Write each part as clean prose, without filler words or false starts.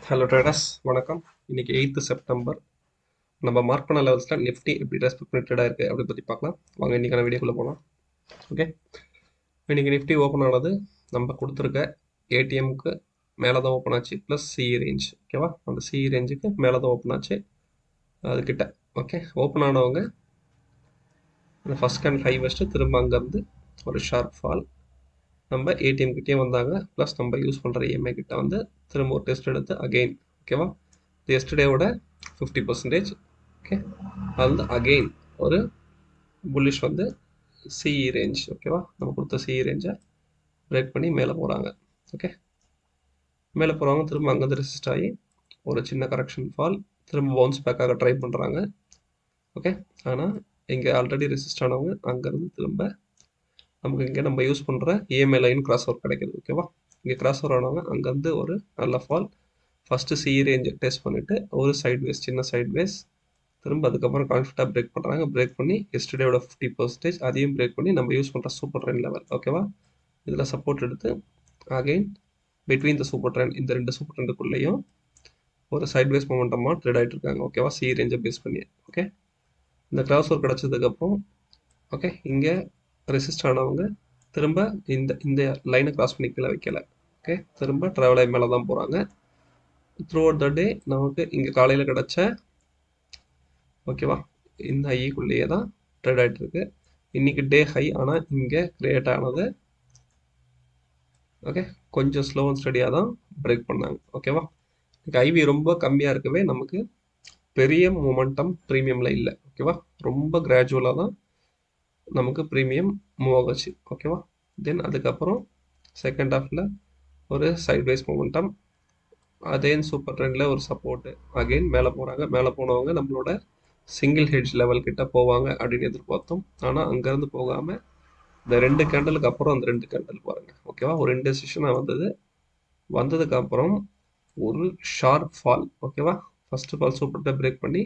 Hello traders வணக்கம். இன்னைக்கு 8th September. நம்ம மார்க் பண்ண லெவல்ஸில் நிஃப்டி எப்படி ரெஸ்பெக்ட் பண்ணிட்டடாக இருக்குது அப்படி பற்றி பார்க்கலாம். வாங்க இன்றைக்கான வீடியோக்குள்ளே போகலாம். ஓகே, இன்றைக்கி நிஃப்டி ஓப்பன் ஆனது நம்ம கொடுத்துருக்க ஏடிஎம்க்கு மேலே தான் ஓப்பன் ஆச்சு, ப்ளஸ் சிஇ ரேஞ்ச். ஓகேவா, அந்த சிஇ ரேஞ்சுக்கு மேலே தான் ஓப்பன் ஆச்சு அதுக்கிட்ட. ஓகே, ஓப்பன் ஆனவங்க இந்த ஃபஸ்ட் கேண்டில் ஹை வச்சுட்டு திரும்ப அங்கேருந்து ஒரு ஷார்ப் ஃபால். நம்ம ஏடிஎம் கிட்டே வந்தாங்க, ப்ளஸ் நம்ம யூஸ் பண்ணுற இஎம்ஐ கிட்ட வந்து திரும்ப ஒரு டெஸ்ட் எடுத்து அகெயின். ஓகேவா, எஸ்டர்டேவோட 50%. ஓகே, அது வந்து அகெயின் ஒரு புல்லிஷ் வந்து சிஇ ரேஞ்ச். ஓகேவா, நம்ம கொடுத்த சிஇ ரேஞ்சை பிரேக் பண்ணி மேலே போகிறாங்க. ஓகே, மேலே போகிறவங்க திரும்ப அங்கேருந்து ரெசிஸ்ட் ஆகி ஒரு சின்ன கரெக்ஷன் ஃபால், திரும்ப பவுன்ஸ் பேக்காக ட்ரை பண்ணுறாங்க. ஓகே, ஆனால் இங்கே ஆல்ரெடி ரெசிஸ்ட் ஆனவங்க அங்கேருந்து திரும்ப நமக்கு இங்கே நம்ம யூஸ் பண்ணுற இஎம்ஐ லைன் கிராஸ் ஓவர் கிடைக்கிது. ஓகேவா, இங்கே கிராஸ் ஓவர் ஆனவங்க அங்கேருந்து ஒரு நல்ல ஃபால், ஃபஸ்ட்டு சிஇ ரேஞ்சை டெஸ்ட் பண்ணிவிட்டு ஒரு சைட்வேஸ், சின்ன சைட்வேஸ், திரும்ப அதுக்கப்புறம் கான்ஃபிடண்ட்டாக பிரேக் பண்ணுறாங்க. பிரேக் பண்ணி எஸ்டர்டேவோட 50% அதையும் பிரேக் பண்ணி நம்ம யூஸ் பண்ணுற சூப்பர் ட்ரெண்ட் லெவல். ஓகேவா, இதில் சப்போர்ட் எடுத்து again between the super trend, இந்த ரெண்டு சூப்பர் ட்ரெண்டுக்குள்ளேயும் ஒரு சைட்வேஸ் மொமெண்டமாக ட்ரேட் ஆகிட்டு இருக்காங்க. ஓகேவா, சிஇ ரேஞ்சை பேஸ் பண்ணி. ஓகே, இந்த கிராஸ் ஓவர் கிடச்சதுக்கப்புறம் ஓகே, இங்கே ரெசிஸ்ட் ஆனவங்க திரும்ப இந்த இந்த லைனை கிராஸ் பண்ணி கீழே வைக்கல. ஓகே, திரும்ப ட்ராவல் மேலே தான் போகிறாங்க. த்ரூ அவுட் த டே நமக்கு இங்கே காலையில் கிடச்ச ஓகேவா இந்த ஹைக்குள்ளேயே தான் ட்ரேட் ஆகிட்டு இருக்கு. இன்னைக்கு டே ஹை, ஆனால் இங்கே கிரியேட் ஆனது ஓகே கொஞ்சம் ஸ்லோ அண்ட் ஸ்டடியாக தான் பிரேக் பண்ணாங்க. ஓகேவா, ஐவி ரொம்ப கம்மியாக இருக்கவே நமக்கு பெரிய மொமெண்டம் ப்ரீமியமில் இல்லை. ஓகேவா, ரொம்ப கிராஜுவலாக தான் நமக்கு ப்ரீமியம் மூவ் ஆகுச்சு. ஓகேவா, தென் அதுக்கப்புறம் செகண்ட் ஹாஃபில் ஒரு சைட்வைஸ் மொமெண்டம், அதே சூப்பர் ட்ரெண்டில் ஒரு சப்போர்ட்டு, அகெயின் மேலே போகிறாங்க. மேலே போனவங்க நம்மளோட சிங்கிள் ஹெட்ஜ் லெவல் கிட்ட போவாங்க அப்படின்னு எதிர்பார்த்தோம். ஆனால் அங்கேருந்து போகாமல் இந்த ரெண்டு கேண்டலுக்கு அப்புறம் அந்த ரெண்டு கேண்டல் பாருங்கள். ஓகேவா, ஒரு இன்டெசிஷனாக வந்ததுக்கப்புறம் ஒரு ஷார்ப் ஃபால். ஓகேவா, ஃபஸ்ட்டு ஃபால் சூப்பர்ட்டாக பிரேக் பண்ணி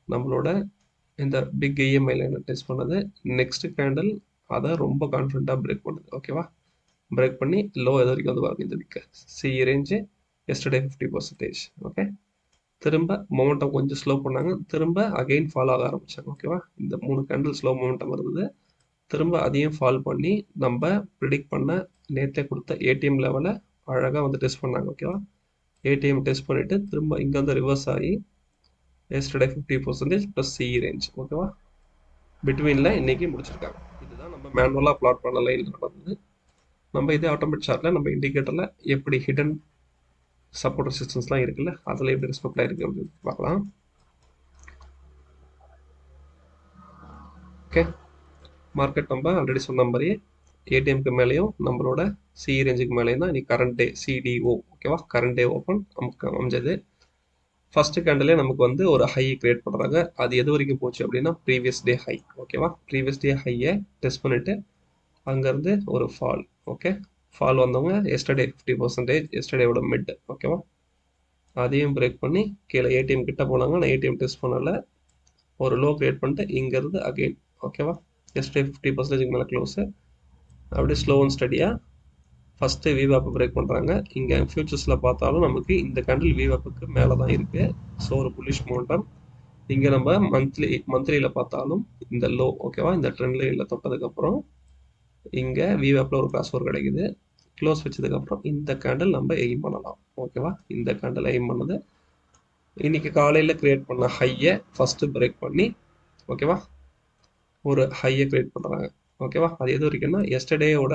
நம்மளோட இந்த பிக் இஎம்ஐ லைனை டெஸ்ட் பண்ணது. நெக்ஸ்ட் கேண்டல் அதை ரொம்ப கான்ஃபிடண்ட்டாக பிரேக் பண்ணுது. ஓகேவா, பிரேக் பண்ணி லோ எது வரைக்கும் வந்து பாருங்க, இந்த விக்க சிஇ ரேஞ்சு எஸ்டர்டே 50%. ஓகே, திரும்ப மொமெண்டம் கொஞ்சம் ஸ்லோ பண்ணாங்க, திரும்ப அகெயின் ஃபால் ஆக ஆரம்பிச்சாங்க. ஓகேவா, இந்த 3 கேண்டில் ஸ்லோ மொமெண்டம் இருந்தது, திரும்ப அதையும் ஃபால் பண்ணி நம்ம ப்ரிடிக்ட் பண்ண நேற்றே கொடுத்த ஏடிஎம் லெவலை அழகாக வந்து டெஸ்ட் பண்ணாங்க. ஓகேவா, ஏடிஎம் டெஸ்ட் பண்ணிவிட்டு திரும்ப இங்கே வந்து ரிவர்ஸ் ஆகி எஸ்டர்டே 50% ப்ளஸ் சிஇ ரேஞ்ச். ஓகேவா, பிட்வீனில் இன்றைக்கி முடிச்சிருக்காங்க. இதுதான் நம்ம மேனுவலாக பிளாட் பண்ண லைன் நடந்தது. நம்ம இதே ஆட்டோமேட்டிக் சார்ட்டில் நம்ம இண்டிகேட்டரில் எப்படி ஹிடன் சப்போர்ட் ரெசிஸ்டன்ஸ்லாம் இருக்குல்ல, அதில் எப்படி ரெஸ்பெக்ட் ஆகிருக்கு அப்படின்னு பார்க்கலாம். ஓகே, மார்க்கெட் நம்ம ஆல்ரெடி சொன்ன மாதிரியே ஏடிஎம்க்கு மேலேயும் நம்மளோட சிஇ ரேஞ்சுக்கு மேலேயும் தான் இன்னைக்கு கரண்ட் டே சிடிஓ. ஓகேவா, கரண்ட் டே ஓப்பன் நமக்கு அமைஞ்சது. ஃபர்ஸ்ட் கேண்டிலே நமக்கு வந்து ஒரு ஹை கிரியேட் பண்ணுறாங்க. அது எது வரைக்கும் போச்சு அப்படின்னா ப்ரீவியஸ் டே ஹை. ஓகேவா, ப்ரீவியஸ் டே ஹையை டெஸ்ட் பண்ணிவிட்டு அங்கேருந்து ஒரு ஃபால். ஓகே, ஃபால் வந்தவங்க எஸ்டர்டே 50%, எஸ்டர்டேவோட மிட். ஓகேவா, அதையும் பிரேக் பண்ணி கீழே ஏடிஎம் கிட்ட போனாங்க. நான் ஏடிஎம் டெஸ்ட் பண்ணல, ஒரு லோ கிரியேட் பண்ணிட்டு இங்கேருந்து அகெயின். ஓகேவா, எஸ்டே 50% மேலே க்ளோஸு. அப்படியே ஸ்லோ அண்ட் ஸ்டடியாக ஃபஸ்ட்டு விவாப்பை பிரேக் பண்ணுறாங்க. இங்கே ஃபியூச்சர்ஸில் பார்த்தாலும் நமக்கு இந்த கேண்டில் விவாப்புக்கு மேலே தான் இருக்குது. ஸோ ஒரு புல்லிஷ் மொமெண்டம். இங்கே நம்ம மந்த்லியில் பார்த்தாலும் இந்த லோ. ஓகேவா, இந்த ட்ரெண்ட் லைனில் தொட்டதுக்கப்புறம் இங்கே விவாப்பில் ஒரு கிராஸ் ஓவர் கிடைக்குது. க்ளோஸ் வச்சதுக்கப்புறம் இந்த கேண்டில் நம்ம எய்ம் பண்ணலாம். ஓகேவா, இந்த கேண்டில் எய்ம் பண்ணது இன்னைக்கு காலையில் கிரியேட் பண்ண ஹையை ஃபஸ்ட்டு பிரேக் பண்ணி ஓகேவா ஒரு ஹையை கிரியேட் பண்ணுறாங்க. ஓகேவா, அது எது வரைக்கும்னா எஸ்டர்டேயோட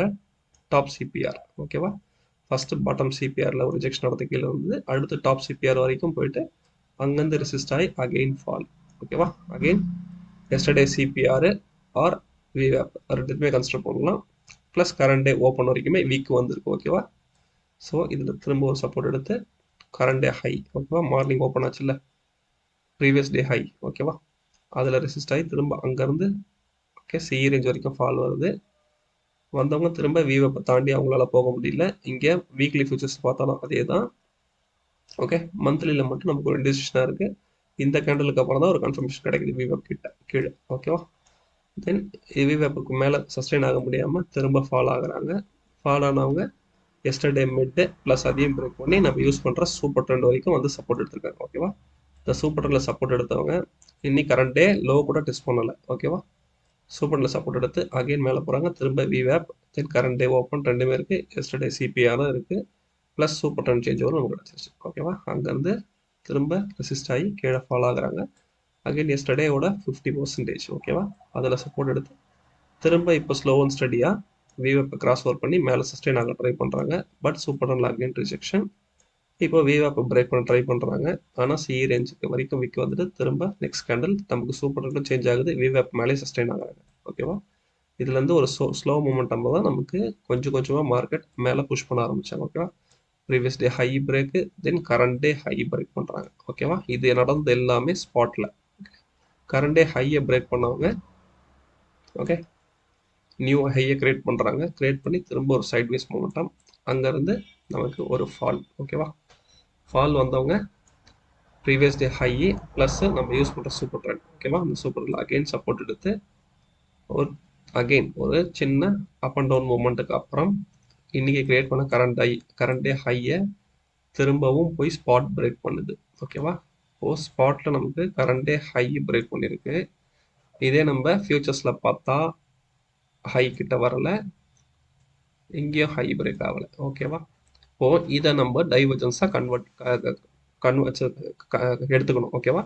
டாப் சிபிஆர். ஓகேவா, ஃபஸ்ட்டு பாட்டம் சிபிஆரில் ஒரு ரிஜெக்ஷன் நடத்த கீழே இருந்தது, அடுத்து டாப் சிபிஆர் வரைக்கும் போயிட்டு அங்கேருந்து ரெசிஸ்ட் ஆகி அகெயின் ஃபால். ஓகேவா, அகெயின் எஸ்டர்டே சிபிஆர் ஆர் விவேப் ரெண்டுமே கன்சிடர் பண்ணலாம். ப்ளஸ் கரண்ட் டே ஓப்பன் வரைக்குமே வீக் வந்திருக்கு. ஓகேவா, ஸோ இதில் திரும்ப ஒரு சப்போர்ட் எடுத்து கரண்ட் டே ஹை. ஓகேவா, மார்னிங் ஓப்பன் ஆச்சுல்ல, ப்ரீவியஸ் டே ஹை. ஓகேவா, அதில் ரெசிஸ்ட் ஆகி திரும்ப அங்கேருந்து ஓகே சிஇ ரேஞ்ச் வரைக்கும் ஃபால் வருது. வந்தவங்க திரும்ப விவேப்பை தாண்டி அவங்களால போக முடியல. இங்கே வீக்லி ஃபியூச்சர்ஸ் பார்த்தாலும் அதே தான். ஓகே, மந்த்லியில் மட்டும் நமக்கு ஒரு இன்டிசிஷனாக இருக்குது. இந்த கேண்டலுக்கு அப்புறம் தான் ஒரு கன்ஃபர்மேஷன் கிடைக்குது விவேப் கிட்ட கீழே. ஓகேவா, தென் விவேப்புக்கு மேலே சஸ்டெயின் ஆக முடியாமல் திரும்ப ஃபால் ஆகுறாங்க. ஃபால் ஆனவங்க எஸ்டர்டே மிட் ப்ளஸ் அதையும் பிரேக் பண்ணி நம்ம யூஸ் பண்ணுற சூப்பர் ட்ரெண்ட் வரைக்கும் வந்து சப்போர்ட் எடுத்திருக்காங்க. ஓகேவா? இந்த சூப்பர் ட்ரெண்டில் சப்போர்ட் எடுத்தவங்க இன்னைக்கு கரண்ட் டே லோ கூட டெஸ்ட் பண்ணலை. ஓகேவா? சூப்பர் ட்ரெண்டில் சப்போர்ட் எடுத்து அகைன் மேலே போகிறாங்க. திரும்ப விவேப் தென் கரண்ட் டே ஓப்பன் ரெண்டுமே இருக்குது. எஸ்டர்டே சிபிஆரும் இருக்குது. Plus super trend change over நமக்கு கிடச்சிருச்சு. ஓகேவா? அங்கேருந்து திரும்ப ரெசிஸ்ட் ஆகி கீழே ஃபாலோ ஆகுறாங்க. அகைன் எஸ்டர்டேவோட 50%. ஓகேவா? அதில் சப்போர்ட் எடுத்து திரும்ப இப்போ ஸ்லோ அண்ட் ஸ்டடியாக விவேப்பை கிராஸ் ஓவர் பண்ணி மேலே சஸ்டெயின் ஆக ட்ரை பண்ணுறாங்க. பட் சூப்பர் ட்ரெண்டில் அகைன் ரிஜெக்ஷன். இப்போ விவேப்பை பிரேக் பண்ண ட்ரை பண்ணுறாங்க. ஆனால் சி ரேஞ்சுக்கு வரைக்கும் விற்க வந்துட்டு திரும்ப நெக்ஸ்ட் கேண்டில் நமக்கு சூப்பர் ட்ரெண்டும் சேஞ்ச் ஆகுது. விவேப் மேலே சஸ்டெயின் ஆகுறாங்க. ஓகேவா? இதுலேருந்து ஒரு ஸ்லோ மூமெண்டம் தான் நமக்கு கொஞ்சம் கொஞ்சமாக மார்க்கெட் மேலே புஷ் பண்ண ஆரம்பித்தாங்க. ஓகேவா? ப்ரீவியஸ் டே ஹை பிரேக்கு தென் கரண்ட் டே ஹை பிரேக் பண்ணுறாங்க. ஓகேவா? இது நடந்தது எல்லாமே ஸ்பாட்டில். கரண்ட் டே ஹையை பிரேக் பண்ணவங்க ஓகே நியூ ஹையை கிரியேட் பண்ணுறாங்க. கிரியேட் பண்ணி திரும்ப ஒரு சைட்வேஸ் மூமெண்டம். அங்கேருந்து நமக்கு ஒரு ஃபால். ஓகேவா? ஃபால் வந்தவங்க ப்ரீவியஸ் டே ஹை ப்ளஸ் நம்ம யூஸ் பண்ணுற சூப்பர் ட்ரெண்ட். ஓகேவா? அந்த சூப்பர் ட்ரெண்ட் அகெயின் சப்போர்ட் எடுத்து ஒரு அகெயின் ஒரு சின்ன அப் அண்ட் டவுன் மூமெண்ட்டுக்கு அப்புறம் இன்றைக்கி கிரியேட் பண்ண கரண்ட் டே ஹையை திரும்பவும் போய் ஸ்பாட் பிரேக் பண்ணுது. ஓகேவா? ஸ்பாட்டில் நமக்கு கரண்ட் டே ஹை பிரேக் பண்ணியிருக்கு. இதே நம்ம ஃபியூச்சர்ஸில் பார்த்தா ஹை கிட்ட வரல, எங்கேயும் ஹை பிரேக் ஆகலை. ஓகேவா? இதை நம்ம டைவர்ஜன்ஸாக கன்வெர்ட் எடுத்துக்கணும். ஓகேவா?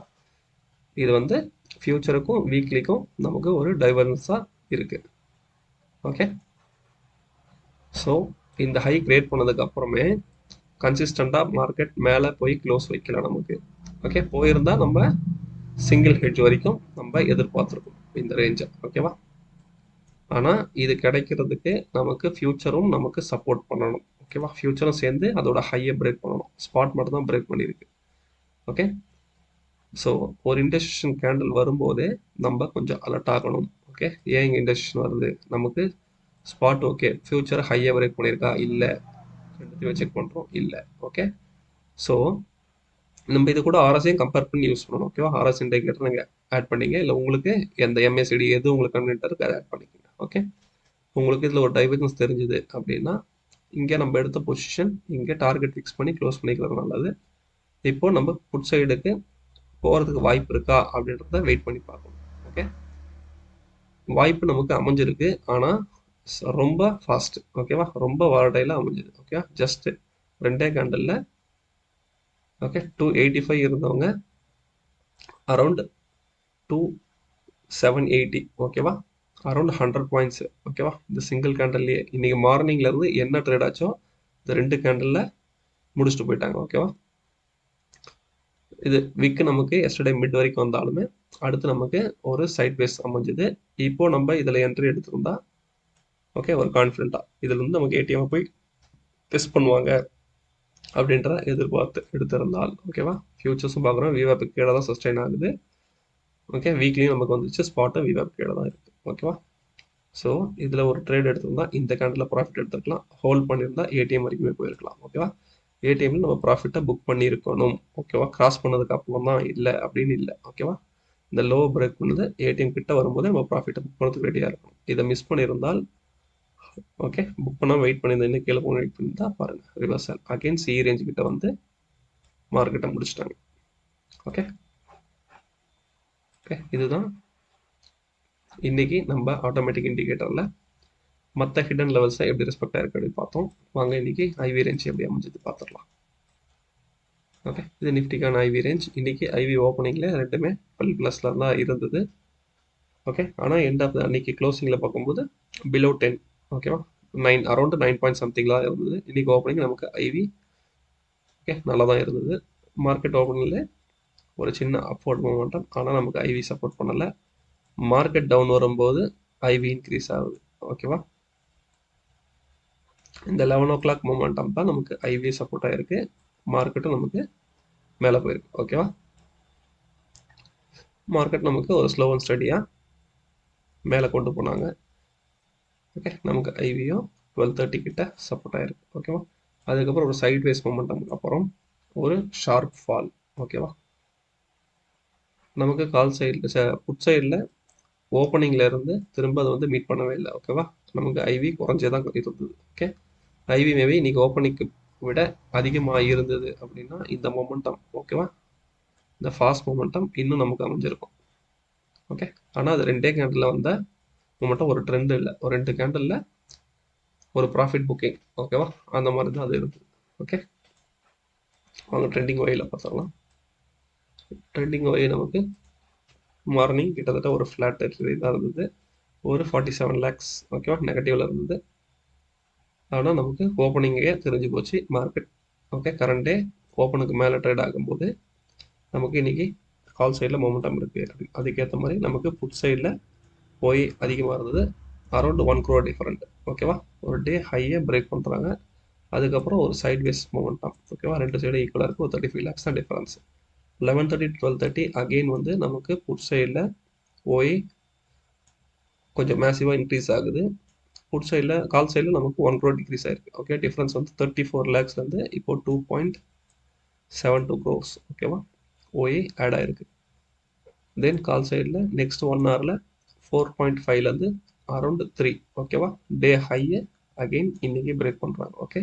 இது வந்து ஃபியூச்சருக்கும் வீக்லிக்கும் நமக்கு ஒரு டைவர்ஜன்ஸாக இருக்குது. ஓகே, ஸோ இந்த ஹை கிரியேட் பண்ணதுக்கு அப்புறமே கன்சிஸ்டண்டாக மார்க்கெட் மேலே போய் க்ளோஸ் வைக்கல நமக்கு. ஓகே, போயிருந்தா நம்ம சிங்கிள் ஹெட்ஜ் வரைக்கும் நம்ம எதிர்பார்த்துருக்கோம் இந்த ரேஞ்சை. ஓகேவா? ஆனால் இது கிடைக்கிறதுக்கு நமக்கு ஃபியூச்சரும் நமக்கு சப்போர்ட் பண்ணணும். ஓகேவா? ஃபியூச்சரும் சேர்ந்து அதோட ஹையை பிரேக் பண்ணணும். ஸ்பாட் மட்டும் தான் பிரேக் பண்ணியிருக்கு. ஓகே, ஸோ ஒரு இன்டர்செக்ஷன் கேண்டில் வரும்போதே நம்ம கொஞ்சம் அலர்ட் ஆகணும். ஓகே, ஏன் இங்கே இன்டர்செக்ஷன் வருது? நமக்கு ஸ்பாட் ஓகே, ஃபியூச்சர் ஹையை பிரேக் பண்ணியிருக்கா? இல்லை. ரெண்டுத்தையும் செக் பண்ணுறோம். இல்லை. ஓகே, ஸோ நம்ம இது கூட ஆர்எஸையும் கம்பேர் பண்ணி யூஸ் பண்ணணும். ஓகேவா? ஆர்எஸ் இண்டிகேட்டர் நீங்கள் ஆட் பண்ணிங்க, இல்லை உங்களுக்கு எந்த எம்ஏசிடி எது உங்களுக்கு கன்வென்ட்டாக இருக்குது அதை ஆட் பண்ணிக்கோங்க. ஓகே, உங்களுக்கு இதில் ஒரு டைவர்ஜன்ஸ் தெரிஞ்சுது அப்படின்னா இங்கே நம்ம எடுத்த பொசிஷன் இங்கே டார்கெட் ஃபிக்ஸ் பண்ணி க்ளோஸ் பண்ணிக்கிறது நல்லது. இப்போ நம்ம புட் சைடுக்கு போகிறதுக்கு வாய்ப்பு இருக்கா அப்படின்றத வெயிட் பண்ணி பார்க்கணும். ஓகே, வாய்ப்பு நமக்கு அமைஞ்சிருக்கு, ஆனால் ரொம்ப ஃபாஸ்ட். ஓகேவா? ரொம்ப வாலடைலாக அமைஞ்சிது. ஓகேவா? ஜஸ்ட் ரெண்டே கேண்டலில் ஓகே 285 இருந்தவங்க அரௌண்ட் 2780. ஓகேவா? Around 100 points. ஓகேவா? இந்த சிங்கிள் கேண்டல்லையே இன்னைக்கு மார்னிங்ல இருந்து என்ன ட்ரேட் ஆச்சோ இந்த ரெண்டு கேண்டல்ல முடிச்சுட்டு போயிட்டாங்க. ஓகேவா? இது விக்கு நமக்கு எஸ்டர்டே மிட் வரைக்கும் வந்தாலுமே அடுத்து நமக்கு ஒரு சைட் வேஸ் அமைஞ்சுது. இப்போ நம்ம இதில் என்ட்ரி எடுத்திருந்தா ஓகே ஒரு கான்ஃபிடென்ட்டாக இதுல இருந்து நமக்கு ஏடிஎம் போய் டெஸ்ட் பண்ணுவாங்க அப்படின்ற எதிர்பார்த்து எடுத்திருந்தால் ஓகேவா? ஃபியூச்சர்ஸும் பார்க்குறோம் விவேப் கீழே தான் சஸ்டைன் ஆகுது. ஓகே, வீக்லியும் நமக்கு வந்துச்சு, ஸ்பாட்டும் விவேப் கீழே தான் இருக்குது. ஓகேவா? ஸோ இதில் ஒரு ட்ரேட் எடுத்திருந்தா இந்த கேண்டில் ப்ராஃபிட் எடுத்துக்கலாம். ஹோல்ட் பண்ணியிருந்தா ஏடிஎம் வரைக்குமே போயிருக்கலாம். ஓகேவா? ஏடிஎம்ல நம்ம ப்ராஃபிட்டை புக் பண்ணியிருக்கணும். ஓகேவா? கிராஸ் பண்ணதுக்கு அப்புறம் தான் இல்லை அப்படின்னு இல்லை. ஓகேவா? இந்த லோ பிரேக் பண்ணுது ஏடிஎம் கிட்ட வரும்போது நம்ம ப்ராஃபிட்டை புக் பண்ணுறதுக்கு ரெடியாக இருக்கணும். இதை மிஸ் பண்ணியிருந்தால் ஓகே புக் பண்ணாமல் வெயிட் பண்ணியிருந்தேன், இன்னும் கீழே போன வெயிட் பண்ணியிருந்தா பாருங்கள் ரிவர்சல் அகைன் சி ரேஞ்ச் கிட்ட வந்து மார்க்கெட்டை முடிச்சிட்டாங்க. ஓகே ஓகே, இதுதான் இன்னைக்கு நம்ம ஆட்டோமேட்டிக் இண்டிகேட்டரில் மற்ற ஹிடன் லெவல்ஸை எப்படி ரெஸ்பெக்ட் ஆயிருக்கு அப்படின்னு பார்த்தோம். வாங்க இன்னைக்கு ஐவி ரேஞ்ச் எப்படி அமைஞ்சது பார்த்துடலாம். ஓகே, இது நிஃப்டிக்கான ஐவி ரேஞ்ச். இன்னைக்கு ஐவி ஓப்பனிங்கில் ரெண்டுமே +ல தான் இருந்தது. ஓகே, ஆனால் எண்ட் ஆஃப் அன்னைக்கு க்ளோசிங்கில் பார்க்கும்போது பிலோ 10. ஓகேவா? 9 அரௌண்ட் 9 பாயிண்ட் சம்திங்லாம் இருந்தது. இன்னைக்கு ஓப்பனிங் நமக்கு ஐவி ஓகே நல்லா தான் இருந்தது. மார்க்கெட் ஓப்பனிங்கில் ஒரு சின்ன அப்வர்ட் மூமெண்டம், ஆனால் நமக்கு ஐவி சப்போர்ட் பண்ணலை. மார்க்கெட் டவுன் வரும்போது ஐவி இன்க்ரீஸ் ஆகுது. ஓகேவா? இந்த 11 o'clock மூமெண்டம் தான் நமக்கு ஐவி சப்போர்ட் ஆகிருக்கு. மார்க்கெட்டும் நமக்கு மேலே போயிருக்கு. ஓகேவா? மார்க்கெட் நமக்கு ஒரு ஸ்லோ அண்ட் ஸ்டடியாக மேலே கொண்டு போனாங்க. ஓகே, நமக்கு ஐவியும் 12:30 கிட்ட சப்போர்ட் ஆகிருக்கு. ஓகேவா? அதுக்கப்புறம் ஒரு சைட் வேஸ் மூமெண்டமுக்கு அப்புறம் ஒரு ஷார்ப் ஃபால். ஓகேவா? நமக்கு கால் சைடில் புட் சைடில் ஓப்பனிங்கில் இருந்து திரும்ப அதை வந்து மீட் பண்ணவே இல்லை. ஓகேவா? நமக்கு ஐவி குறைஞ்சே தான் இருந்தது. ஓகே, ஐவி மேபி இன்னைக்கு ஓப்பனிங்க்கு விட அதிகமாக இருந்தது அப்படின்னா இந்த மொமெண்டம் ஓகேவா, இந்த ஃபாஸ்ட் மொமெண்டம் இன்னும் நமக்கு அமைஞ்சிருக்கும். ஓகே, ஆனால் அது ரெண்டே கேண்டில் வந்த மொமெண்டம், ஒரு ட்ரெண்ட் இல்லை, ஒரு 2 கேண்டில் ஒரு ப்ராஃபிட் புக்கிங் ஓகேவா, அந்த மாதிரி தான் அது இருக்குது. ஓகே, அவங்க ட்ரெண்டிங் ஒயில பார்த்துக்கலாம். ட்ரெண்டிங் ஒய் நமக்கு மார்னிங் கிட்டத்தட்ட ஒரு ஃப்ளாட் டெரிட்டரி தான் இருந்தது, ஒரு 47 lakhs ஓகேவா நெகட்டிவ்ல இருந்தது. ஆனால் நமக்கு ஓப்பனிங்கே தெரிஞ்சு போச்சு மார்க்கெட். ஓகே, கரண்ட் டே ஓப்பனுக்கு மேலே ட்ரேட் ஆகும்போது நமக்கு இன்னைக்கு கால் சைடில் மொமெண்டம் இருக்குது. அதுக்கேற்ற மாதிரி நமக்கு புட் சைடில் போய் அதிகமாக இருந்தது, அரௌண்ட் 1 crore டிஃபரெண்ட் ஓகேவா. ஒரு டே ஹையை பிரேக் பண்ணுறாங்க, அதுக்கப்புறம் ஒரு சைட்வேஸ் மொமெண்டம் ஓகேவா, ரெண்டு சைடு ஈக்குவலாக இருக்குது, ஒரு 35 lakhs தான் டிஃபரன்ஸ். 11:30 12:30 அகெயின் வந்து நமக்கு புட் சைடில் போய் கொஞ்சம் மேசிவாக இன்க்ரீஸ் ஆகுது. புட் சைடில் கால் சைடில் நமக்கு 1 crore டிக்ரீஸ் ஆயிருக்கு. ஓகே, டிஃப்ரென்ஸ் வந்து 34 lakhsலேருந்து இப்போ 2.72 crores ஓகேவா ஓஏ ஆட் ஆயிருக்கு. தென் கால் சைடில் நெக்ஸ்ட் 1 ஹவரில் 4.5லேருந்து அரௌண்ட் 3 ஓகேவா, டே ஹையை அகெயின் இன்னைக்கு பிரேக் பண்ணுறாங்க. ஓகே,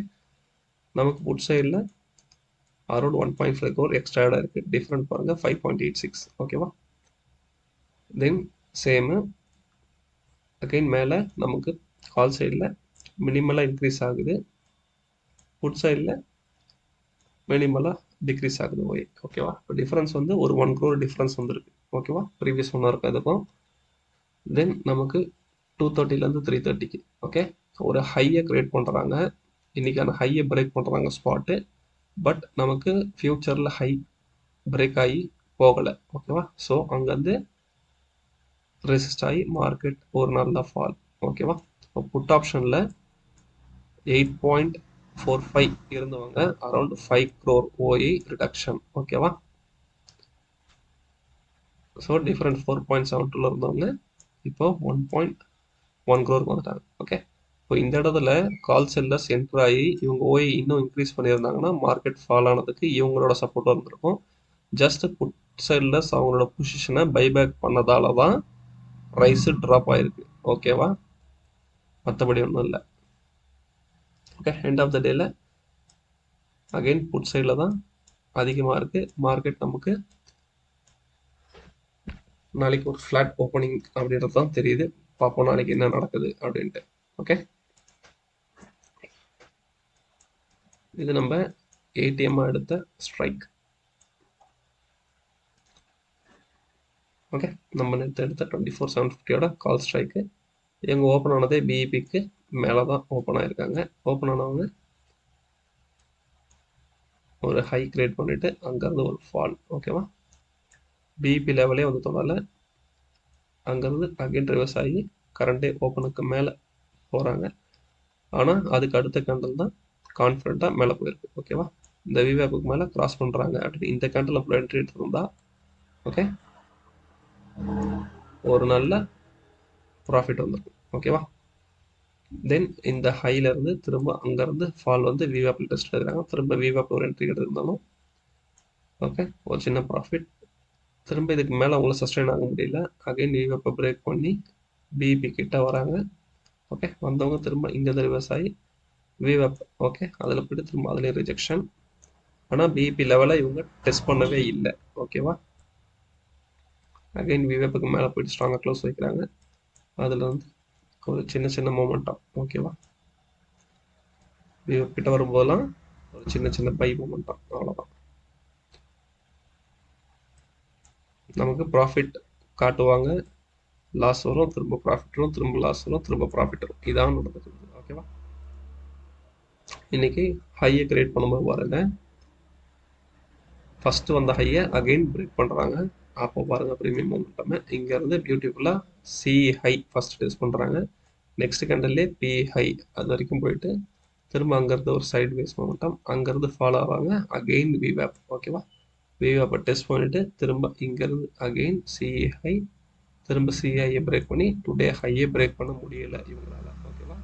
நமக்கு புட் சைடில் அரௌண்ட் 1.5 crore எக்ஸ்ட்ரா ஆட் ஆயிருக்கு. டிஃப்ரெண்ட் பாருங்கள் 5.86 ஓகேவா. தென் சேமு அகெயின் மேலே நமக்கு கால் சைடில் மினிமலாக இன்க்ரீஸ் ஆகுது, புட் சைடில் மினிமலாக டிக்ரீஸ் ஆகுது ஒய் ஓகேவா. இப்போ டிஃப்ரென்ஸ் வந்து ஒரு 1 crore டிஃப்ரென்ஸ் வந்துருக்கு ஓகேவா, ப்ரீவியஸ் ஒன்னாக இருக்கும் அதுக்கும். தென் நமக்கு 2:30லேருந்து 3:30க்கு ஓகே ஒரு ஹையை க்ரியேட் பண்ணுறாங்க, இன்றைக்கான ஹையை பிரேக் பண்ணுறாங்க ஸ்பாட்டு. பட் நமக்கு ஃப்யூச்சரில் ஹை பிரேக் ஆகி போகலை ஓகேவா. ஸோ அங்கேருந்து ரெசிஸ்ட் ஆகி மார்க்கெட் ஒரு நல்ல ஃபால் ஓகேவா. இப்போ புட் ஆப்ஷனில் 8.45 இருந்தவங்க அரௌண்ட் 5 crore ஓஏ ரிடக்ஷன் ஓகேவா. ஸோ டிஃபரெண்ட் 4.72 இருந்தவங்க இப்போ 1.1 crore வந்துட்டாங்க. ஓகே, இப்போ இந்த இடத்துல கால் செல்லர்ஸ் என்டர் ஆகி இவங்க ஓஏ இன்னும் இன்க்ரீஸ் பண்ணியிருந்தாங்கன்னா மார்க்கெட் ஃபால் ஆனதுக்கு இவங்களோட சப்போர்ட் இருந்திருக்கும். ஜஸ்ட் புட் செல்லர்ஸ் அவங்களோட பொசிஷனை பைபேக் பண்ணதால தான் ப்ரைஸ் ட்ராப் ஆயிருக்கு ஓகேவா, மற்றபடி ஒன்றும் இல்லை. ஓகே, எண்ட் ஆஃப் த டேல அகைன் புட் சைடில் தான் அதிகமாக இருக்குது மார்க்கெட். நமக்கு நாளைக்கு ஒரு ஃப்ளாட் ஓப்பனிங் அப்படின்றது தான் தெரியுது, பார்ப்போம் நாளைக்கு என்ன நடக்குது அப்படின்ட்டு. ஓகே, இது நம்ம ஏடிஎம் எடுத்த ஸ்ட்ரைக். ஓகே, நம்ம நேற்று எடுத்த 24,750யோட கால் ஸ்ட்ரைக்கு. இவங்க ஓப்பன் ஆனதே பிஇபிக்கு மேலே தான் ஓப்பன் ஆகிருக்காங்க. ஓப்பன் ஆனவங்க ஒரு ஹை கிரியேட் பண்ணிவிட்டு அங்கேருந்து ஒரு ஃபால் ஓகேவா. பிஇபி லெவலே வந்து தொடரல, அங்கேருந்து அகைன் ரிவர்ஸ் ஆகி கரண்டே ஓப்பனுக்கு மேலே போகிறாங்க. ஆனால் அதுக்கு அடுத்த கேண்டில் தான் கான்ஃபிடண்ட்டாக மேலே போயிருக்கு ஓகேவா. இந்த விவேப்புக்கு மேலே கிராஸ் பண்ணுறாங்க அப்படின்னு இந்த கேண்டில் அப்புறம் என்ட்ரி எடுத்திருந்தா ஓகே ஒரு நல்ல ப்ராஃபிட் வந்துருக்கு ஓகேவா. தென் இந்த ஹைலேருந்து திரும்ப அங்கேருந்து ஃபால் வந்து விவேப்பில் டெஸ்ட் எடுக்கிறாங்க, திரும்ப விவேப்பில் ஒரு என்ட்ரி எடுத்திருந்தாலும் ஓகே ஒரு சின்ன ப்ராஃபிட். திரும்ப இதுக்கு மேலே அவங்கள சஸ்டெயின் ஆக முடியல, அகைன் விவேப்பை பிரேக் பண்ணி பிஇபி கிட்ட வராங்க. ஓகே, வந்தவங்க திரும்ப இங்கே ரிவர்ஸ் ஆகி விவேப் ஓகே அதில் போய்ட்டு திரும்ப அதுலேயும் ரிஜெக்ஷன். ஆனால் பிஇபி லெவலை இவங்க டெஸ்ட் பண்ணவே இல்லை ஓகேவா. அகைன் விவேப்புக்கு மேலே போயிட்டு ஸ்ட்ராங்காக க்ளோஸ் வைக்கிறாங்க, அதில் வந்து ஒரு சின்ன சின்ன மூமெண்ட்டாக ஓகேவா. விவேப் கிட்ட வரும்போதெல்லாம் ஒரு சின்ன சின்ன பை மூமெண்ட்டாக, அவ்வளோதான். நமக்கு ப்ராஃபிட் காட்டுவாங்க, லாஸ் வரும், திரும்ப ப்ராஃபிட் வரும், திரும்ப லாஸ் வரும், திரும்ப ப்ராஃபிட் வரும், இதான் நடந்துருக்கு ஓகேவா. இன்னைக்கு ஹையை கிரியேட் பண்ணும்போது பாருங்க, ஃபஸ்ட்டு வந்த ஹையை அகெயின் பிரேக் பண்ணுறாங்க. அப்போ பாருங்கள் ப்ரீமியம் மொமெண்டம் இங்கேருந்து பியூட்டிஃபுல்லாக சி ஹை ஃபஸ்ட் டெஸ்ட் பண்ணுறாங்க, நெக்ஸ்ட் கேண்டல்லே பி ஹை அது வரைக்கும் போயிட்டு திரும்ப அங்கேருந்து ஒரு சைட் வேஸ் மொமெண்டம், அங்கேருந்து ஃபாலோ ஆவாங்க அகெயின் விவேப் ஓகேவா. விவேப்பை டெஸ்ட் பண்ணிவிட்டு திரும்ப இங்கேருந்து அகெயின் சிஐ, திரும்ப சிஐயை பிரேக் பண்ணி டுடே ஹையை பிரேக் பண்ண முடியல இவங்களால ஓகேவா.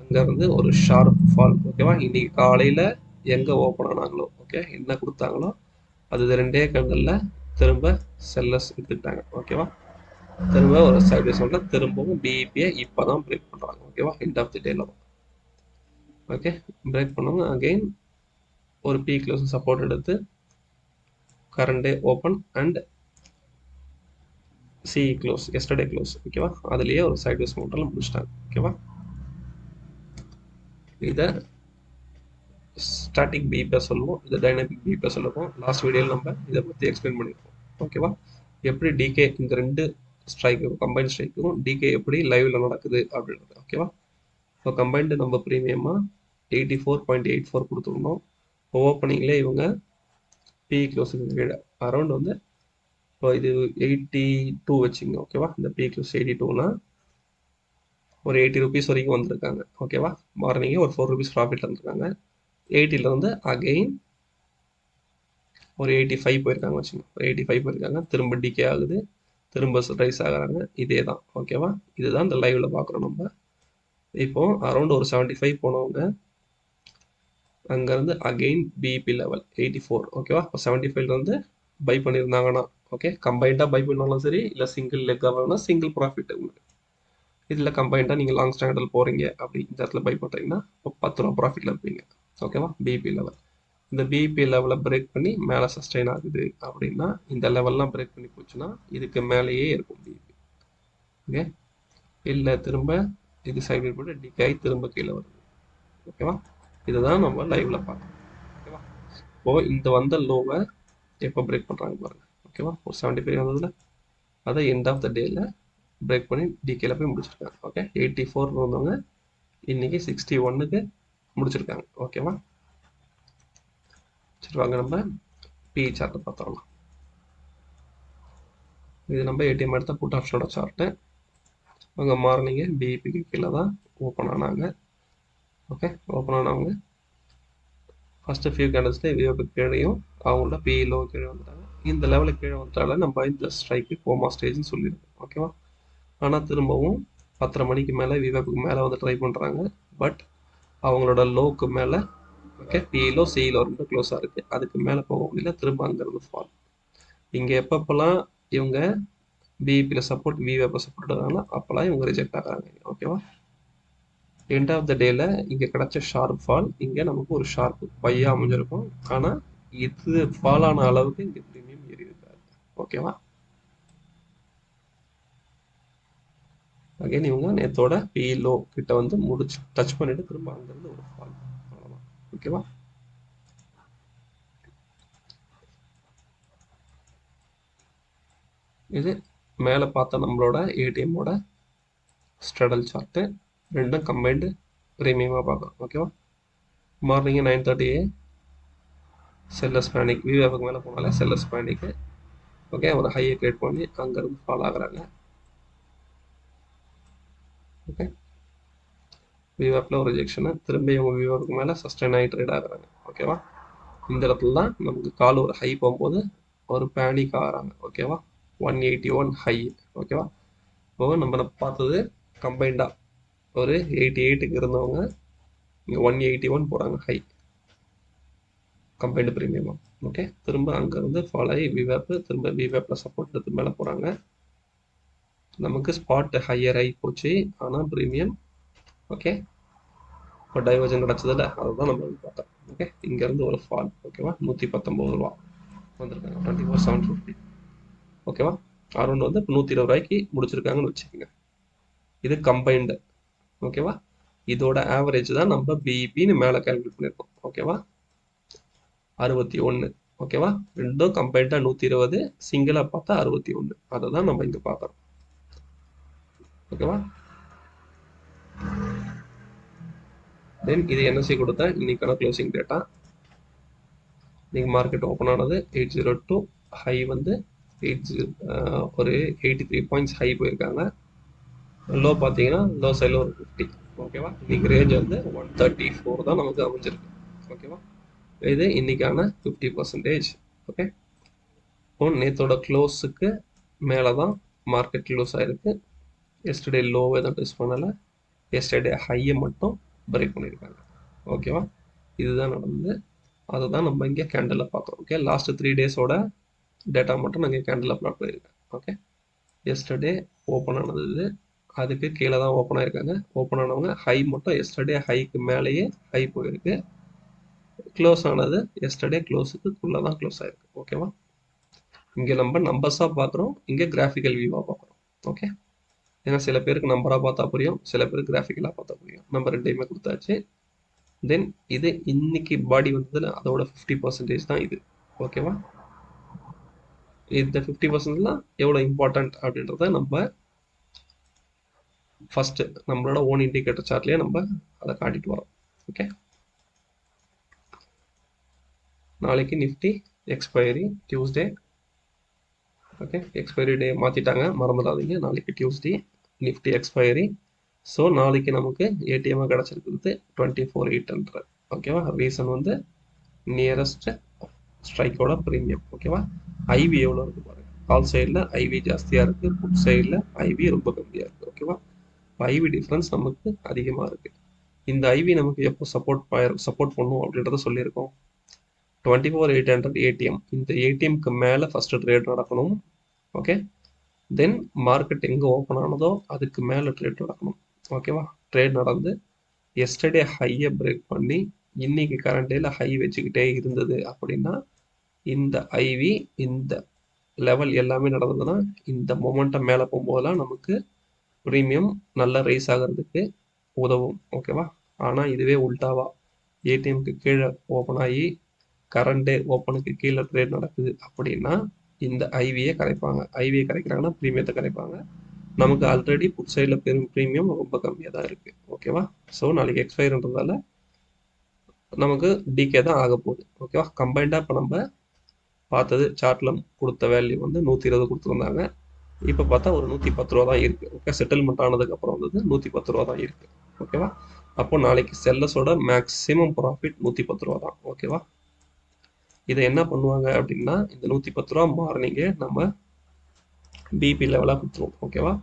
அங்கேருந்து ஒரு ஷார்ப் ஃபால் ஓகேவா. இன்னைக்கு காலையில் எங்கே ஓப்பன் ஆனாங்களோ ஓகே என்ன கொடுத்தாங்களோ அது ரெண்டே கண்களில் திரும்ப செல்லர்ஸ் எடுத்துக்கிட்டாங்க ஓகேவா. திரும்ப ஒரு சைட் வேஸ் மொமெண்டம், திரும்பவும் பிஇபியை இப்போ தான் பிரேக் பண்ணுறாங்க ஓகேவா. எண்ட் ஆஃப் தி டேல தான் ஓகே, பிரேக் பண்ணுவாங்க. அகெயின் ஒரு பி க்ளோஸ் சப்போர்ட் எடுத்து current day open and C close, yesterday close. ஓகேவா, அதுலேயே ஒரு சைட்வேஸ் மவுண்டரில் முடிச்சிட்டாங்க. ஓகேவா, இதை ஸ்டாட்டிக் பிபியாக சொல்லுவோம், இது டைனமிக் பிபியாக சொல்லுவோம். லாஸ்ட் வீடியோவில் நம்ம இதை பற்றி எக்ஸ்பிளைன் பண்ணியிருக்கோம். ஓகேவா, எப்படி டிகே இந்த ரெண்டு ஸ்ட்ரைக்கும் கம்பைன் ஸ்ட்ரைக்கும் டிகே எப்படி லைவ்ல நடக்குது அப்படின்றது. ஓகேவா, இப்போ கம்பைன்டு நம்ம ப்ரீமியமாக 84.84 கொடுத்துருந்தோம். ஓப்பனிங்லேயே இவங்க பி க்ளோஸுக்கு கீழே அரௌண்ட் வந்து இப்போ இது 82 வச்சுங்க. ஓகேவா, இந்த பி க்ளோஸ் 82னா ஒரு 80 ருபீஸ் வரைக்கும் வந்திருக்காங்க. ஓகேவா, மார்னிங்கே ஒரு 4 ருபீஸ் ப்ராஃபிட் வந்துருக்காங்க. 80ல வந்து அகெயின் ஒரு 85 போயிருக்காங்க வச்சுங்க. ஒரு 85 போயிருக்காங்க, திரும்ப டிகே ஆகுது, திரும்ப ரைஸ் ஆகுறாங்க. இதே தான். ஓகேவா, இதுதான் இந்த லைவ்ல பார்க்குறோம் நம்ம. இப்போ அரௌண்ட் ஒரு 75 போனவங்க அங்கேருந்து அகெயின் பிபி லெவல் 84. ஓகேவா, இப்போ 75ல வந்து பை பண்ணியிருந்தாங்கன்னா ஓகே, கம்பைண்டாக பை பண்ணாலும் சரி, இல்லை சிங்கிள் லெக்காக வேணால் சிங்கிள் ப்ராஃபிட் உங்களுக்கு. இதில் கம்பைண்டாக நீங்கள் லாங் ஸ்டாண்டர்டில் போகிறீங்க அப்படி இந்த இடத்துல பை பண்ணுறீங்கன்னா இப்போ 10 ரூபா ப்ராஃபிட்டில் இருப்பீங்க. ஓகேவா, பிபி லெவல். இந்த பிபி லெவலை பிரேக் பண்ணி மேலே சஸ்டெயின் ஆகுது அப்படின்னா, இந்த லெவல்லாம் பிரேக் பண்ணி போச்சுன்னா இதுக்கு மேலேயே இருக்கும் பிபி. ஓகே, இல்லை திரும்ப இது சைடு போட்டு டிகே திரும்ப கீழே வருது. ஓகேவா, இதுதான் நம்ம லைவ்ல பார்க்கணும். ஓகேவா, இப்போ இந்த வந்த லோவை எப்போ பிரேக் பண்ணுறாங்க பாருங்க. ஓகேவா, ஒரு 75 வந்ததுல அதை எண்ட் ஆஃப் த டேல பிரேக் பண்ணி டிகேல போய் முடிச்சிருக்காங்க. ஓகே, 84 வந்தவங்க இன்னைக்கு 61க்கு முடிச்சிருக்காங்க. ஓகேவா, சரி வாங்க நம்ம பி சார்ட்டை பார்த்துடலாம். இது நம்ம ஏடிஎம் எடுத்த புட் ஆப்ஷனோட சார்ட்டு. அவங்க மார்னிங்கே பிஇபிக்கு கீழே தான் ஓப்பன் ஆனாங்க. ஓகே, ஓப்பன் ஆனவங்க ஃபஸ்ட்டு ஃபியூ கேண்டல்ஸ்ல விஓக்கு கீழேயும் அவங்களோட பிஇ லோ கீழே வந்துட்டாங்க. இந்த லெவலுக்கு கீழே வந்துட்டால நம்ம இந்த ஸ்ட்ரைக்கு கோமா ஸ்டேஜ்னு சொல்லியிருக்கோம். ஓகேவா, ஆனால் திரும்பவும் 10:30 மணிக்கு மேலே விவேப்புக்கு மேலே வந்து ட்ரை பண்ணுறாங்க. பட் அவங்களோட லோக்கு மேலே ஓகே, பிஇலோ சிஇலோ ரெண்டு க்ளோஸாக இருக்குது, அதுக்கு மேலே போக முடியல, திரும்ப அங்கேருந்து ஃபால். இங்கே எப்பப்பெல்லாம் இவங்க பிஇபியில் சப்போர்ட் விவேப்பை சப்போர்ட் ஆகிறாங்களோ அப்போல்லாம் இவங்க ரிஜெக்ட் ஆகிறாங்க. ஓகேவா, எண்ட் ஆஃப் த டேல இங்கே கிடைச்ச ஷார்ப் ஃபால் இங்கே நமக்கு ஒரு ஷார்ப் பையாக அமைஞ்சிருக்கும். ஆனால் இது ஃபால் ஆன அளவுக்கு இங்கே ப்ரீமியம் ஏறி இருக்காது. ஓகேவா, அகைன் இவங்க நேத்தோட பிஇ லோ கிட்ட வந்து முடிச்சு டச் பண்ணிட்டு திரும்ப அங்கிருந்து ஒரு ஃபால். அவ்வளோதான். ஓகேவா, இது மேலே பார்த்த நம்மளோட ஏடிஎம்மோட ஸ்ட்ரடல் சார்ட்டு ரெண்டும் கம்பைண்டு ப்ரீமியமாக பார்க்குறோம். ஓகேவா, மார்னிங் 9:30 செல்லர்ஸ் பேனிக் விவேப்புக்கு மேலே போனாலே செல்லர்ஸ் பேனிக்கு. ஓகே, ஒரு ஹையை கிரியேட் பண்ணி அங்கேருந்து ஃபால் ஆகுறாங்க. ஓகே, விவேப்பில் ஒரு ரிஜெக்ஷனு, திரும்ப இவங்க விவேப்புக்கு மேலே சஸ்டைன் ஆகி ட்ரேட் ஆகுறாங்க. ஓகேவா, இந்த இடத்துல தான் நமக்கு கால் ஒரு ஹை போகும்போது ஒரு பேனிக் ஆகிறாங்க. ஓகேவா, 181 ஹை. ஓகேவா, இப்போ நம்ம பார்த்தது கம்பைண்டாக ஒரு 88க்கு இருந்தவங்க இங்கே 181 போகிறாங்க ஹை கம்பைன்டு ப்ரீமியமாக. ஓகே, திரும்ப அங்கேருந்து ஃபாலோ ஆகி விவேப்பு திரும்ப விவேப்பில் சப்போர்ட் எடுத்து மேலே போகிறாங்க. நமக்கு ஸ்பாட் ஹையர் ஆகி போச்சு, ஆனால் ப்ரீமியம் ஓகே இப்போ டைவர்ஜன் கிடச்சதில்ல, அதுதான் நம்ம பார்த்தோம். ஓகே, இங்கேருந்து ஒரு ஃபால். ஓகேவா, 119 ரூபா வந்திருக்காங்க, 24,750. ஓகேவா, அரௌண்ட் வந்து இப்போ 120 ரூபாய்க்கு முடிச்சிருக்காங்கன்னு வச்சுக்கோங்க. இது கம்பைண்டு. ஓகேவா, இதோட ஆவரேஜ் தான் நம்ம பிஇபின்னு மேலே கால்குலேட் பண்ணியிருக்கோம். ஓகேவா, 61. ஓகேவா, ரெண்டும் கம்பைண்டாக 120, சிங்கிளாக பார்த்தா 61. அதை தான் நம்ம இங்கே பார்க்குறோம். ஓகேவா, தென் இது என்எஸ்சி கொடுத்தா இன்னைக்கான க்ளோசிங் டேட்டா. இன்னைக்கு மார்க்கெட் ஓப்பன் ஆனது 802, ஹை வந்து ஒரு 83 பாயிண்ட்ஸ் ஹை போயிருக்காங்க. லோ பார்த்தீங்கன்னா லோ சைடில் ஒரு 50. ஓகேவா, இன்னைக்கு ரேஞ்ச் வந்து 134 தான் நமக்கு அமைஞ்சிருக்கு. ஓகேவா, இது இன்னைக்கான 50%. ஓகே, இப்போ நேத்தோட க்ளோஸுக்கு மேலே தான் மார்க்கெட் க்ளோஸ் ஆயிருக்கு. எஸ்டர்டே லோவை எதுவும் டெஸ்ட் பண்ணலை, எஸ்டர்டே ஹையை மட்டும் பிரேக் பண்ணியிருக்காங்க. ஓகேவா, இதுதான் நடந்தது. அதை தான் நம்ம இங்கே கேண்டலில் பார்க்குறோம். ஓகே, லாஸ்ட் 3 டேஸோட டேட்டா மட்டும் நான் இங்கே கேண்டில் அப்லோட் பண்ணியிருக்கேன். ஓகே, எஸ்டர்டே ஓப்பன் ஆனது இது, அதுக்கு கீழே தான் ஓப்பன் ஆயிருக்காங்க. ஓப்பன் ஆனவங்க ஹை மட்டும் எஸ்டர்டே ஹைக்கு மேலேயே ஹை போயிருக்கு. க்ளோஸ் ஆனது எஸ்டர்டே க்ளோஸுக்குள்ளே தான் க்ளோஸ் ஆயிருக்கு. ஓகேவா? இங்கே நம்ம நம்பர்ஸாக பார்க்குறோம், இங்கே கிராஃபிக்கல் வியூவாக பார்க்குறோம். ஓகே, ஏன்னா சில பேருக்கு நம்பராக பார்த்தா புரியும், சில பேருக்கு கிராஃபிக்கலாக பார்த்தா புரியும். நம்ம ரெண்டையுமே கொடுத்தாச்சு. தென் இது இன்னைக்கு பாடி வந்ததில் அதோட 50% தான் இது. ஓகேவா? இந்த 50%லாம் எவ்வளோ இம்பார்ட்டன்ட் அப்படின்றத நம்ம ஃபஸ்ட்டு நம்மளோட ஓன் இண்டிகேட்டர் சார்ட்லேயே நம்ம அதை காட்டிட்டு வரோம். ஓகே, நாளைக்கு Nifty expiry Tuesday. Okay, expiry டே மாற்றிட்டாங்க, மறந்துடாதீங்க. நாளைக்கு டியூஸ்டே நிஃப்டி எக்ஸ்பைரி. ஸோ நாளைக்கு நமக்கு ஏடிஎம்மாக கிடச்சிருக்கிறது 24,800. ஓகேவா? ரீசன் வந்து நியரஸ்ட் ஸ்ட்ரைக்கோட ப்ரீமியம். ஓகேவா? ஐவி எவ்வளோ இருக்குது பாருங்கள். கால் சைடில் ஐவி ஜாஸ்தியாக இருக்குது, புட் சைடில் ஐவி ரொம்ப கம்மியாக இருக்குது. ஓகேவா? ஐவி டிஃப்ரென்ஸ் நமக்கு அதிகமாக இருக்குது. இந்த ஐவி நமக்கு எப்போ சப்போர்ட் பண்ணும் அப்படின்றத சொல்லியிருக்கோம். 24,800 ஏடிஎம். இந்த ஏடிஎம்க்கு மேலே ஃபஸ்ட்டு ட்ரேட் நடக்கணும். ஓகே, தென் மார்க்கெட் எங்கே ஓப்பன் ஆனதோ அதுக்கு மேலே ட்ரேட் நடக்கணும். ஓகேவா? ட்ரேட் நடந்து எஸ்டர்டே ஹையை பிரேக் பண்ணி இன்னைக்கு கரண்ட் டேல ஹை வச்சுக்கிட்டே இருந்தது அப்படின்னா இந்த ஐவி இந்த லெவல் எல்லாமே நடந்ததுன்னா இந்த மொமெண்டம் மேலே போகும்போதெல்லாம் நமக்கு ப்ரீமியம் நல்லா ரைஸ் ஆகிறதுக்கு உதவும். ஓகேவா? ஆனால் இதுவே உல்டாவா ஏடிஎம்க்கு கீழே ஓப்பன் ஆகி கரண்ட் டே ஓப்பனுக்கு கீழே ட்ரேட் நடக்குது அப்படின்னா இந்த ஐவியை கரைப்பாங்க. ஐவியை கரைக்கிறாங்கன்னா ப்ரீமியத்தை கரைப்பாங்க. நமக்கு ஆல்ரெடி புட் சைடில் ப்ரீமியம் ரொம்ப கம்மியாக தான் இருக்குது. ஓகேவா? ஸோ நாளைக்கு எக்ஸ்பைர்ன்றதால நமக்கு டிகே தான் ஆக போகுது. ஓகேவா? கம்பைண்டாக இப்போ நம்ம பார்த்தது சார்ட்டில் கொடுத்த வேல்யூ வந்து 120 கொடுத்துருந்தாங்க. இப்போ பார்த்தா ஒரு 110 ரூபா தான் இருக்குது. ஓகே, செட்டில்மெண்ட் ஆனதுக்கப்புறம் வந்தது 110 ரூபா தான் இருக்குது. ஓகேவா? அப்போ நாளைக்கு செல்லஸோட மேக்ஸிமம் ப்ராஃபிட் 110 ரூபா தான். ஓகேவா? இதை என்ன பண்ணுவாங்க அப்படின்னா இந்த 110 ரூபா மார்னிங்கே நம்ம பிபி லெவலாக கொடுத்துருவோம். ஓகேவா?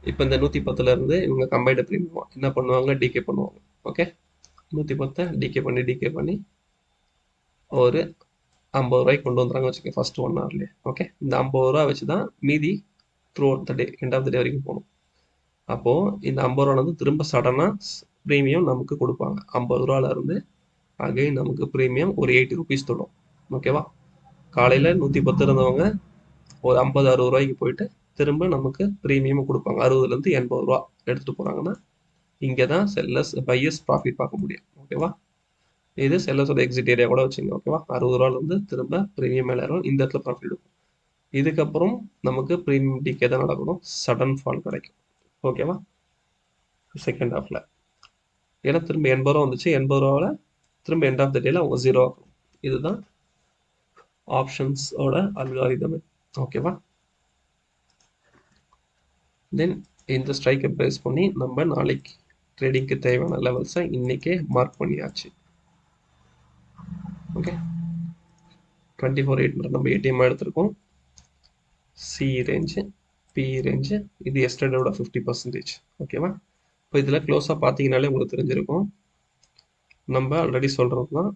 இப்போ இந்த 110லேருந்து இவங்க கம்பைன்டு ப்ரீமியம் என்ன பண்ணுவாங்க, டிகே பண்ணுவாங்க. ஓகே, 110 டிகே பண்ணி ஒரு 50 ரூபாய்க்கு கொண்டு வந்துடுறாங்க வச்சுக்கோங்க ஃபர்ஸ்ட் 1 ஹவர்லேயே. ஓகே, இந்த 50 ரூபா வச்சு தான் மீதி throughout the day end of the day வரைக்கும் போகணும். அப்போது இந்த 50 ரூபா வந்து திரும்ப சடனாக ப்ரீமியம் நமக்கு கொடுப்பாங்க. 50 ரூபாலேருந்து அகைன் நமக்கு ப்ரீமியம் ஒரு 80 ருபீஸ் தொடும். ஓகேவா? காலையில் 110 இருந்தவங்க ஒரு 50-60 ரூபாய்க்கு போயிட்டு திரும்ப நமக்கு ப்ரீமியம் கொடுப்பாங்க. 60லேருந்து 80 ரூபா எடுத்துகிட்டு போகிறாங்கன்னா இங்கே தான் செல்லர்ஸ் பையர்ஸ் ப்ராஃபிட் பார்க்க முடியும். ஓகேவா? இது செல்லர்ஸோட எக்ஸிட் ஏரியா கூட வச்சுங்க. ஓகேவா? 60 ரூபாலேருந்து திரும்ப ப்ரீமியம் மேலே இருக்கும். இந்த இடத்துல ப்ராஃபிட் இருக்கும். இதுக்கப்புறம் நமக்கு ப்ரீமியம் டிகே தான் நடக்கணும். சடன் ஃபால் கிடைக்கும். ஓகேவா? செகண்ட் ஹாஃபில் ஏன்னா திரும்ப 80 ரூபா வந்துச்சு. 80 ரூபாவில் திரும்ப எண்ட் ஆஃப் த டேல அவங்க 0 ஆகணும். இதுதான் ஆப்ஷன்ஸோட அல்காரிதம். ஓகேவா? தென் இந்த ஸ்ட்ரைக்கை பேஸ் பண்ணி நம்ம நாளைக்கு ட்ரேடிங்க்கு தேவையான லெவல்ஸை இன்னைக்கே மார்க் பண்ணியாச்சு. ஓகே, 24,800 நம்ம ஏடிஎம் எடுத்திருக்கோம். சி ரேஞ்சு, பி ரேஞ்சு, இது எஸ்டர்டேயோட 50%. ஓகேவா? இப்போ இதில் க்ளோஸாக பார்த்தீங்கனாலே உங்களுக்கு தெரிஞ்சிருக்கும். நம்ம ஆல்ரெடி சொல்கிறது தான்.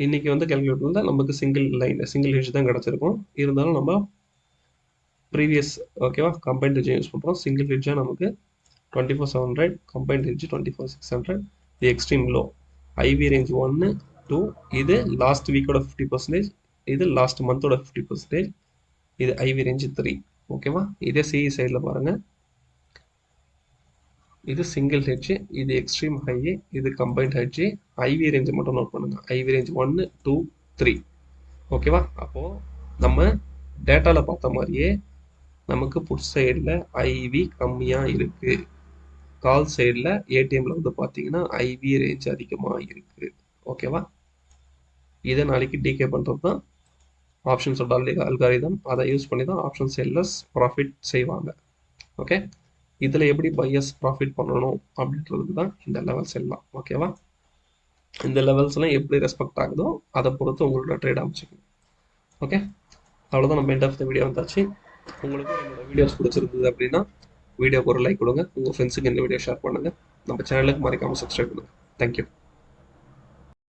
இன்றைக்கி வந்து கேல்குலேட்டரில் நமக்கு சிங்கிள் ஹெட்ஜ் தான் கிடச்சிருக்கும். இருந்தாலும் நம்ம ப்ரீவியஸ் ஓகேவா கம்பைன்ட் ஹெட்ஜ் யூஸ் பண்ணுறோம். சிங்கிள் ஹெட்ஜாக நமக்கு 24,700, கம்பைன்ட் ஹெட்ஜ் 24,600. இது எக்ஸ்ட்ரீம் லோ. ஐவி ரேஞ்ச் 1, 2, இது லாஸ்ட் வீக்கோட 50%, இது லாஸ்ட் மந்தோட 50%, இது ஐவி ரேஞ்ச் 3. ஓகேவா? இதே சிஇ சைடில் பாருங்கள், இது சிங்கிள் ஹெட்ஜ், இது எக்ஸ்ட்ரீம் ஹை, இது கம்பைன்ட் ஹெட்ஜ். ஐவி ரேஞ்சை மட்டும் நோட் பண்ணுங்க. IV range 1, 2, 3. ஓகேவா? அப்போது நம்ம டேட்டாவில் பார்த்த மாதிரியே நமக்கு புட் சைடில் ஐவி கம்மியாக இருக்குது. கால் சைடில் ஏடிஎம்மில் வந்து பார்த்தீங்கன்னா ஐவி ரேஞ்ச் அதிகமாக இருக்குது. ஓகேவா? இதை நாளைக்கு டிகே பண்ணுறது தான் ஆப்ஷன்ஸோட அல்காரிதம். அதை யூஸ் பண்ணி தான் ஆப்ஷன் செல்லர்ஸ் ப்ராஃபிட் செய்வாங்க. ஓகே, இதில் எப்படி பையர்ஸ் ப்ராஃபிட் பண்ணணும் அப்படின்றதுக்கு தான் இந்த லெவல்ஸ் எல்லாம். ஓகேவா? இந்த லெவல்ஸ்லாம் எப்படி ரெஸ்பெக்ட் ஆகுதோ அதை பொறுத்து உங்களோட ட்ரேட் அமைச்சிக்கணும். ஓகே, அவ்வளோதான். நம்ம எண்ட் ஆஃப் த வீடியோ வந்தாச்சு. உங்களுக்கு என்னோட வீடியோஸ் பிடிச்சிருந்தது அப்படின்னா வீடியோக்கு ஒரு லைக் கொடுங்க. உங்கள் ஃப்ரெண்ட்ஸுக்கு இந்த வீடியோ ஷேர் பண்ணுங்கள். நம்ம சேனலுக்கு மறக்காமல் சப்ஸ்கிரைப் பண்ணுங்கள். தேங்க்யூ.